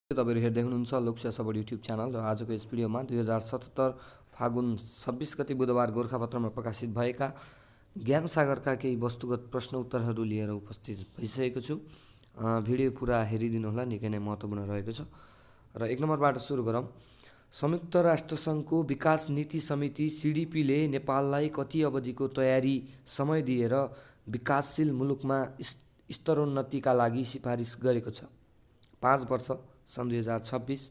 तपाईहरु हेर्दै हुनुहुन्छ लोकसेवा सपोर्ट युट्युब च्यानल र आजको यस भिडियोमा 2077 फागुन 26 गते बुधबार गोरखापत्रमा प्रकाशित भएका ज्ञान सागरका केही वस्तुगत प्रश्न उत्तरहरू लिएर उपस्थित भइसकेको छु। भिडियो पुरा हेरिदिनु होला, निकै नै महत्त्वपूर्ण रहेको छ। र एक नम्बरबाट सुरु गरौँ। संयुक्त राष्ट्रसङ्घको विकास नीति समिति सीडीपीले नेपाललाई कति अवधिको तयारी समय दिएर विकासशील मुलुकमा स्तरोन्नतिका लागि सिफारिस गरेको छ? 5 वर्ष सन् 2026।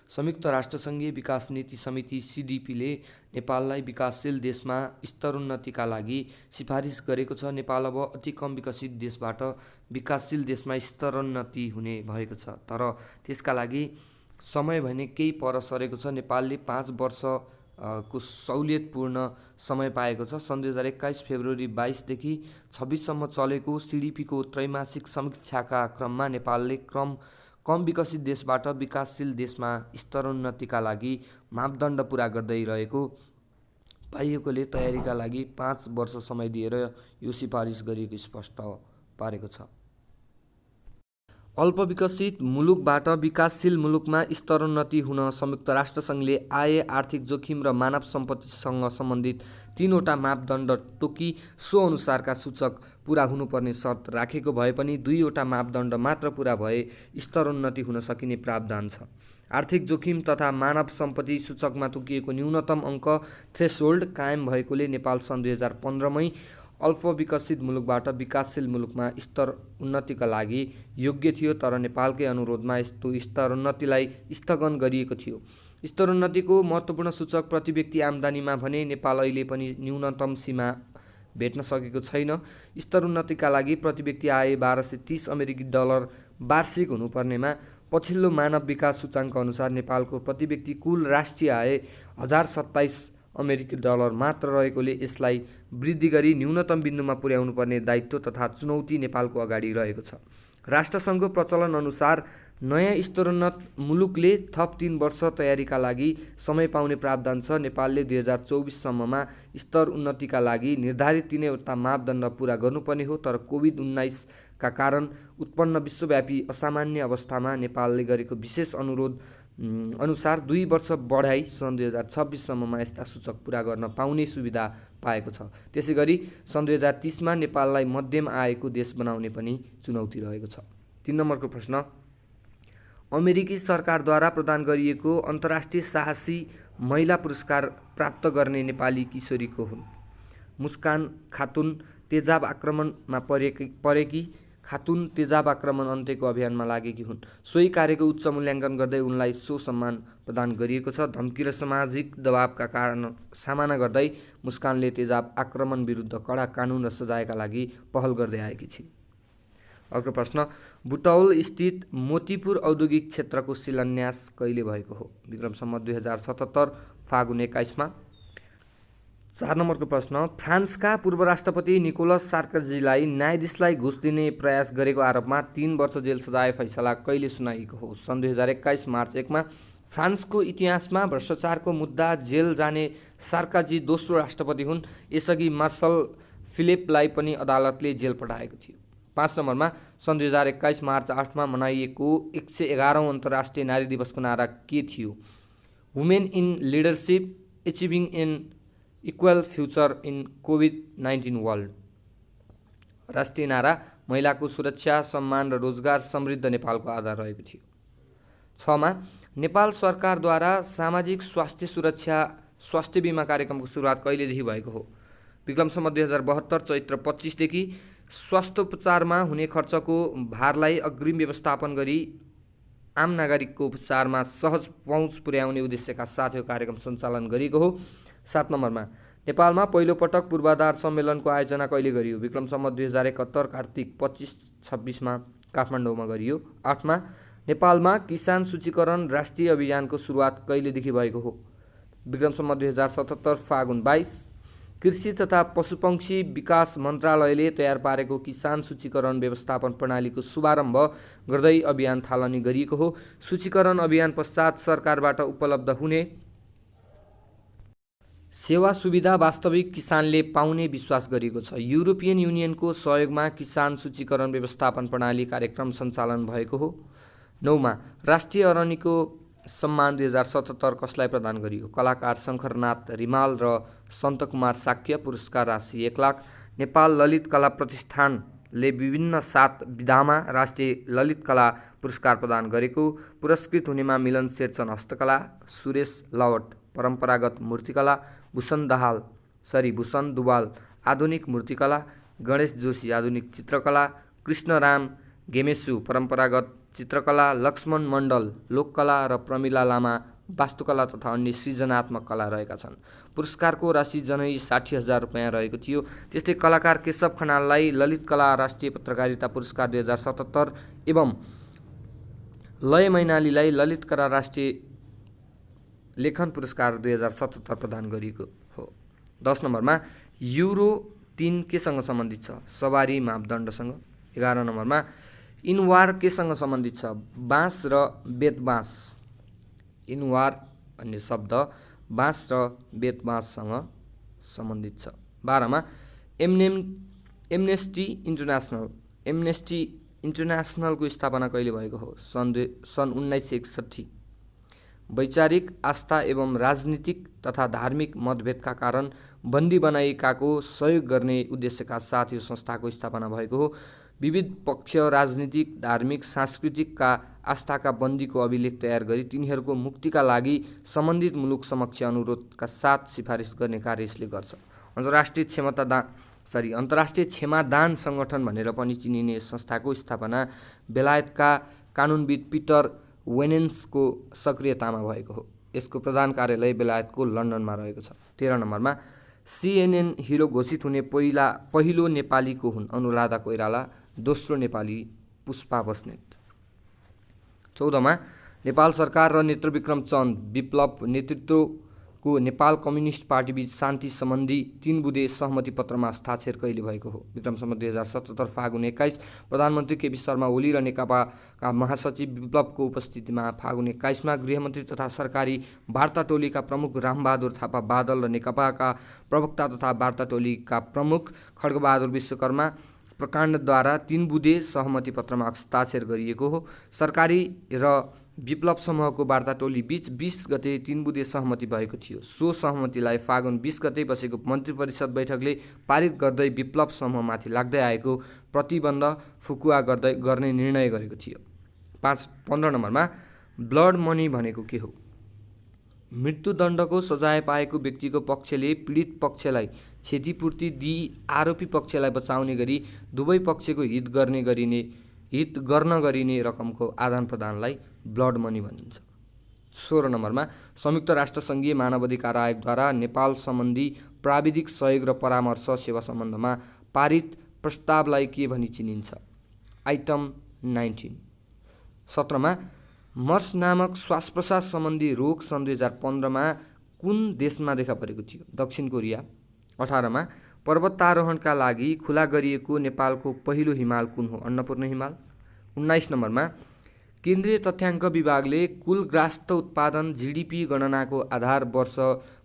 संयुक्त राष्ट्रसङ्घीय विकास नीति समिति सीडीपीले नेपाललाई विकासशील देशमा स्तरोन्नतिका लागि सिफारिस गरेको छ। नेपाल अब अति कम विकसित देशबाट विकासशील देशमा स्तरोन्नति हुने भएको छ, तर त्यसका लागि समय भने केही पर सरेको छ। नेपालले 5 वर्ष को सहुलियतपूर्ण समय पाएको छ। सन् 2021 फेब्रुअरी 22 देखि 26 सम्म चलेको सीडीपीको त्रैमासिक समीक्षाका क्रममा नेपालले कम विकसित देशबाट विकासशील देशमा स्तरोन्नतिका लागि मापदण्ड पूरा गर्दै रहेको पाइएकोले तयारीका लागि 5 वर्ष समय दिएर यो सिफारिस गरिएको स्पष्ट पारेको छ। अल्प विकसित मुलुकबाट विकासशील मुलुकमा स्तरोन्नति हुन संयुक्त राष्ट्रसङ्घले आय, आर्थिक जोखिम र मानव सम्पत्तिसँग सम्बन्धित 3वटा मापदण्ड तोकी सो अनुसारका सूचक पूरा हुनुपर्ने शर्त राखेको भए पनि 2वटा मापदण्ड मात्र पूरा भए स्तरोन्नति हुन सकिने प्रावधान छ। आर्थिक जोखिम तथा मानव सम्पत्ति सूचकमा तोकिएको न्यूनतम अङ्क थ्रेसहोल्ड कायम भएकोले नेपाल सन् 2015 मै अल्प विकसित मुलुकबाट विकासशील मुलुकमा स्तरोन्नतिका लागि योग्य थियो, तर नेपालकै अनुरोधमा यस्तो स्तरोन्नतिलाई स्थगन गरिएको थियो। स्तरोन्नतिको महत्त्वपूर्ण सूचक प्रति व्यक्ति आम्दानीमा भने नेपाल अहिले पनि न्यूनतम सीमा भेट्न सकेको छैन। स्तरोन्नतिका लागि प्रति व्यक्ति आय $1230 अमेरिकी वार्षिक हुनुपर्नेमा पछिल्लो मानव विकास सूचाङ्क अनुसार नेपालको प्रति व्यक्ति कुल राष्ट्रिय आय $1027 अमेरिकी मात्र रहेकोले यसलाई वृद्धि गरी न्यूनतम बिन्दुमा पुर्याउनु पर्ने दायित्व तथा चुनौती नेपालको अगाडि रहेको छ। राष्ट्रसङ्घको प्रचलन अनुसार नयाँ स्तरोन्नत मुलुकले थप 3 वर्ष तयारीका लागि समय पाउने प्रावधान छ। नेपालले 2024 सम्ममा स्तर उन्नतिका लागि निर्धारित 3वटा मापदण्ड पूरा गर्नुपर्ने हो, तर कोभिड-19 का कारण उत्पन्न विश्वव्यापी असामान्य अवस्थामा नेपालले गरेको विशेष अनुरोध अनुसार 2 वर्ष बढाई सन् 2026 सम्ममा यस्ता सूचक पूरा गर्न पाउने सुविधा पाएको छ। त्यसैगरी सन् 2030 मा नेपाललाई मध्यम आयको देश बनाउने पनि चुनौती रहेको छ। 3 नम्बरको प्रश्न। अमेरिकी सरकारद्वारा प्रदान गरिएको अन्तर्राष्ट्रिय साहसी महिला पुरस्कार प्राप्त गर्ने नेपाली किशोरीको हुन्? मुस्कान खातुन तेजाब आक्रमणमा परेकी खातुन तेजाब आक्रमण अन्त्यको अभियानमा लागेकी हुन्। सोही कार्यको उच्च मूल्याङ्कन गर्दै उनलाई सो सम्मान प्रदान गरिएको छ। धम्की र सामाजिक दबावका कारण सामना गर्दै मुस्कानले तेजाब आक्रमण विरुद्ध कडा कानुन र सजायका लागि पहल गर्दै आएकी छिन्। अर्को प्रश्न। बुटौल स्थित मोतीपुर औद्योगिक क्षेत्रको शिलान्यास कहिले भएको हो? विक्रम सम्वत 2077 फागुन 21 मा। 4 नम्बरको प्रश्न। फ्रान्सका पूर्व राष्ट्रपति निकोलस सार्कोजीलाई न्यायाधीशलाई घुस दिने प्रयास गरेको आरोपमा 3 वर्ष जेल सजाय फैसला कहिले सुनाइएको हो? सन् 2021 मार्च 1 मा। फ्रान्सको इतिहासमा भ्रष्टाचारको मुद्दा जेल जाने सार्कोजी दोस्रो राष्ट्रपति हुन्। यसअघि मार्शल फिलिपलाई पनि अदालतले जेल पठाएको थियो। 5 नम्बरमा। सन् 2021 मार्च 8 मा मनाइएको 111औं अन्तर्राष्ट्रिय नारी दिवसको नारा के थियो? Women in leadership achieving an equal future in कोभिड-19 वर्ल्ड। राष्ट्रिय नारा महिलाको सुरक्षा, सम्मान र रोजगार समृद्ध नेपालको आधार रहेको थियो। 6 मा। नेपाल सरकारद्वारा सामाजिक स्वास्थ्य सुरक्षा स्वास्थ्य बिमा कार्यक्रमको सुरुवात कहिलेदेखि भएको हो? विक्रम सम्वत 2072 चैत्र 25 देखि स्वास्थ्योपचारमा हुने खर्चको भारलाई अग्रिम व्यवस्थापन गरी आम नागरिकको उपचारमा सहज पहुँच पुर्याउने उद्देश्यका साथ यो कार्यक्रम सञ्चालन गरिएको हो। 7 नम्बरमा। नेपालमा पहिलो पटक पूर्वाधार सम्मेलनको आयोजना कहिले गरियो? विक्रम सम्वत 2071 कार्तिक 25-26 मा काठमाडौँमा गरियो। 8 मा। नेपालमा किसान सूचीकरण राष्ट्रिय अभियानको सुरुवात कहिलेदेखि भएको हो? विक्रम सम्वत 2077 फागुन 22। कृषि तथा पशुपक्षी विकास मन्त्रालयले तयार पारेको किसान सूचीकरण व्यवस्थापन प्रणालीको शुभारम्भ गर्दै अभियान थालनी गरिएको हो। सूचीकरण अभियान पश्चात सरकारबाट उपलब्ध हुने सेवा सुविधा वास्तविक किसानले पाउने विश्वास गरिएको छ। युरोपियन युनियनको सहयोगमा किसान सूचीकरण व्यवस्थापन प्रणाली कार्यक्रम सञ्चालन भएको हो। 9मा राष्ट्रिय अरनिको सम्मान 2077 कसलाई प्रदान गरियो? कलाकार शङ्करनाथ रिमाल र सन्तकुमार साक्य। पुरस्कार राशि 1 लाख। नेपाल ललित कला प्रतिष्ठानले विभिन्न 7 विधामा राष्ट्रिय ललित कला पुरस्कार प्रदान गरेको। पुरस्कृत हुनेमा मिलन शेरचन हस्तकला, सुरेश लवट परम्परागत मूर्तिकला, भूषण दुवाल आधुनिक मूर्तिकला, गणेश जोशी आधुनिक चित्रकला, कृष्णराम घेमेसु परम्परागत चित्रकला, लक्ष्मण मण्डल लोककला र प्रमिला लामा वास्तुकला तथा अन्य सृजनात्मक कला रहेका छन्। पुरस्कारको राशि जनै 60,000 रुपियाँ रहेको थियो। त्यस्तै कलाकार केशव खनाललाई ललित कला राष्ट्रिय पत्रकारिता पुरस्कार 2077 एवं लय मैनालीलाई ललित कला राष्ट्रिय लेखन पुरस्कार 2077 प्रदान गरिएको हो। 10 नम्बरमा युरो 3 केसँग सम्बन्धित छ? सवारी मापदण्डसँग। 11 नम्बरमा इनवार केसँग सम्बन्धित छ? बाँस र बेतबाँस। इनवार भन्ने शब्द बाँस र बेतबाँससँग सम्बन्धित छ। 12मा एमनेस्टी इन्टरनेसनलको स्थापना कहिले भएको हो? सन् 1961। वैचारिक आस्था एवं राजनीतिक तथा धार्मिक मतभेदका कारण बन्दी बनाइएकाको सहयोग गर्ने उद्देश्यका साथ यो संस्थाको स्थापना भएको हो। विविध पक्ष राजनीतिक, धार्मिक, सांस्कृतिकका आस्थाका बन्दीको अभिलेख तयार गरी तिनीहरूको मुक्तिका लागि सम्बन्धित मुलुक समक्ष अनुरोधका साथ सिफारिस गर्ने कार्य यसले गर्छ। अन्तर्राष्ट्रिय क्षमादान सङ्गठन भनेर पनि चिनिने यस संस्थाको स्थापना बेलायतका कानुनविद पीटर वेनेन्सको सक्रियतामा भएको हो। यसको प्रधान कार्यालय बेलायतको लन्डनमा रहेको छ। 13 नम्बरमा CNN हिरो घोषित हुने पहिलो नेपाली को हुन्? अनुराधा कोइराला। दोस्रो नेपाली पुष्पा बस्नेत। 14मा नेपाल सरकार र नेत्रविक्रम चन्द विप्लव नेतृत्वको नेपाल कम्युनिस्ट पार्टीबीच शान्ति सम्बन्धी 3 बुँदे सहमति पत्रमा हस्ताक्षर कहिले भएको हो? विक्रम सम्वत 2077 फागुन 21। प्रधानमन्त्री केपी शर्मा ओली र नेकपाका महासचिव विप्लवको उपस्थितिमा फागुन 21मा गृहमन्त्री तथा सरकारी वार्ता टोलीका प्रमुख रामबहादुर थापा बादल र नेकपाका प्रवक्ता तथा वार्ता टोलीका प्रमुख खड्गबहादुर विश्वकर्मा प्रकाण्डद्वारा 3 बुँदे सहमति पत्रमा हस्ताक्षर गरिएको हो। सरकारी र विप्लव समूहको वार्ता टोली बीच 20 गते 3 बुँदे सहमति भएको थियो। सो सहमतिलाई फागुन 20 गते बसेको मन्त्री परिषद बैठकले पारित गर्दै विप्लव समूहमाथि लाग्दै आएको प्रतिबन्ध फुकुवा गर्ने निर्णय गरेको थियो। 15 नम्बरमा ब्लड मनी भनेको के हो? मृत्युदण्डको सजाय पाएको व्यक्तिको पक्षले पीडित पक्षलाई क्षतिपूर्ति दिई आरोपी पक्षलाई बचाउने गरी दुवै पक्षको हित गर्न गरिने रकमको आदान प्रदानलाई ब्लड मनी भनिन्छ। 16 नम्बरमा संयुक्त राष्ट्र सङ्घीय मानवाधिकार आयोगद्वारा नेपाल सम्बन्धी प्राविधिक सहयोग र परामर्श सेवा सम्बन्धमा पारित प्रस्तावलाई के भनी चिनिन्छ? आइटम 19। 17मा मर्स नामक श्वास प्रश्वास सम्बन्धी रोग सन् 2015मा कुन देशमा देखा परेको थियो? दक्षिण कोरिया। 18मा पर्वतारोहणका लागि खुला गरिएको नेपालको पहिलो हिमाल कुन हो? अन्नपूर्ण हिमाल। 19 नम्बरमा केन्द्रीय तथ्याङ्क विभागले कुल ग्रास्त उत्पादन GDP गणनाको आधार वर्ष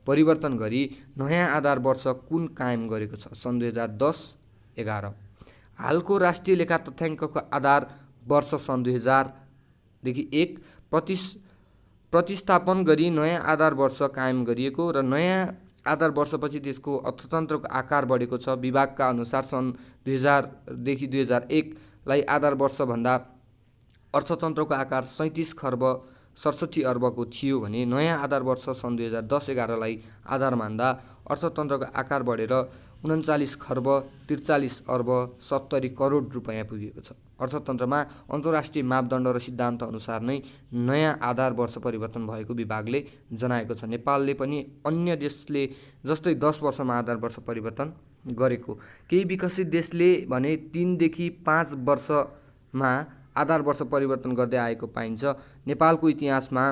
परिवर्तन गरी नयाँ आधार वर्ष कुन कायम गरेको छ? सन् 2010-11। हालको राष्ट्रिय लेखा तथ्याङ्कको आधार वर्ष सन् 2000देखि 1 प्रतिस्थापन गरी नयाँ आधार वर्ष कायम गरिएको र नयाँ आधार वर्षपछि देशको अर्थतन्त्रको आकार बढेको छ। विभागका अनुसार सन् 2000देखि 2001लाई आधार वर्षभन्दा अर्थतन्त्रको आकार 37 खर्ब 67 अर्बको थियो भने नयाँ आधार वर्ष सन् 2010-11लाई आधार मान्दा अर्थतन्त्रको आकार बढेर 39 खर्ब 43 अर्ब 70 करोड रुपियाँ पुगेको छ। अर्थतन्त्रमा अन्तर्राष्ट्रिय मापदण्ड र सिद्धान्त अनुसार नै नयाँ आधार वर्ष परिवर्तन भएको विभागले जनाएको छ। नेपालले पनि अन्य देशले जस्तै 10 वर्षमा आधार वर्ष परिवर्तन गरेको। केही विकसित देशले भने 3 देखि 5 वर्षमा आधार वर्ष परिवर्तन गर्दै आएको पाइन्छ। नेपालको इतिहासमा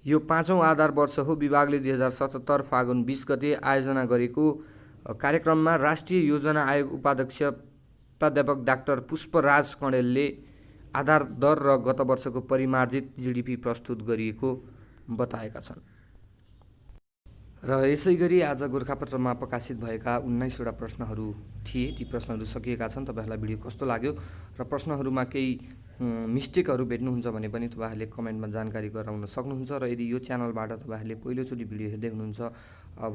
यो 5औं आधार वर्ष हो। विभागले 2077 फागुन 20 गते आयोजना गरेको कार्यक्रममा राष्ट्रिय योजना आयोग उपाध्यक्ष प्राध्यापक डाक्टर पुष्पराज कँडेलले आधार दर र गत वर्षको परिमार्जित GDP प्रस्तुत गरिएको बताएका छन्। र यसै गरी आज गोरखापत्रमा प्रकाशित भएका 19वटा प्रश्नहरू थिए। ती प्रश्नहरू सकिएका छन्। तपाईहरुलाई भिडियो कस्तो लाग्यो र प्रश्नहरूमा केही मिस्टेकहरू भेट्नुहुन्छ भने पनि तपाईँहरूले कमेन्टमा जानकारी गराउन सक्नुहुन्छ। र यदि यो च्यानलबाट तपाईँहरूले पहिलोचोटि भिडियो हेर्दै हुनुहुन्छ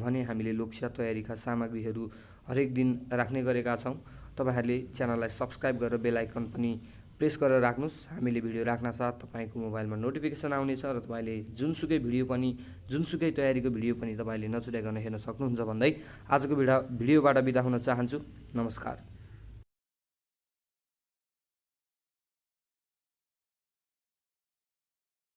भने हामीले लोकसेवा तयारीका सामग्रीहरू हरेक दिन राख्ने गरेका छौँ। तपाईँहरूले च्यानललाई सब्सक्राइब गरेर बेल आइकन पनि प्रेस गरेर राख्नुहोस्। हामीले भिडियो राख्न साथ तपाईँको मोबाइलमा नोटिफिकेसन आउनेछ र तपाईँले जुनसुकै भिडियो पनि जुनसुकै तयारीको भिडियो पनि तपाईँले नछुटाइकन हेर्न सक्नुहुन्छ भन्दै आजको भिडियोबाट बिदा हुन चाहन्छु। नमस्कार।